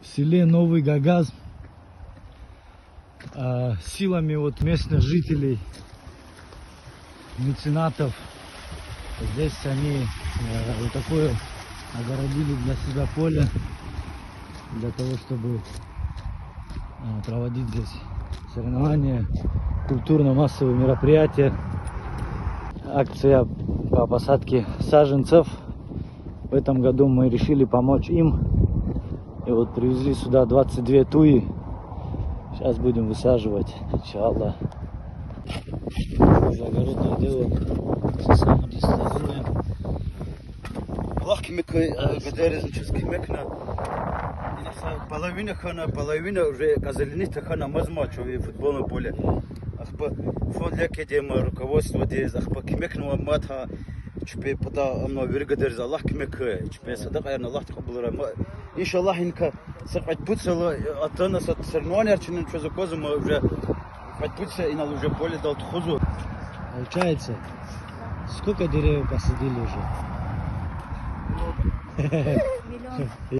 в селе Новый Гагаз силами вот местных жителей, меценатов. Здесь они вот такое огородили для себя поле, для того, чтобы проводить здесь соревнования, культурно-массовые мероприятия, акция по посадке саженцев. В этом году мы решили помочь им, и вот привезли сюда 22 туи. Сейчас будем высаживать, иншаллах. Уже огородное дело самодисциплируем. Allah kemikой гадерезн через кемикна. Половина уже казалиниста хана мазмачови футбольное поле. Ахпа фон леке дема руководство дез ахпа кемикна матха чпе пода амна виргадерез Allah кемикой чпе садака яна Allah тaqabbal иншаллах инка сaqat пуцала атана соревнования арчинен чозу козу мы уже подпутся и на уже поле дал тхузу. Получается, сколько деревьев посадили уже? Миллион. И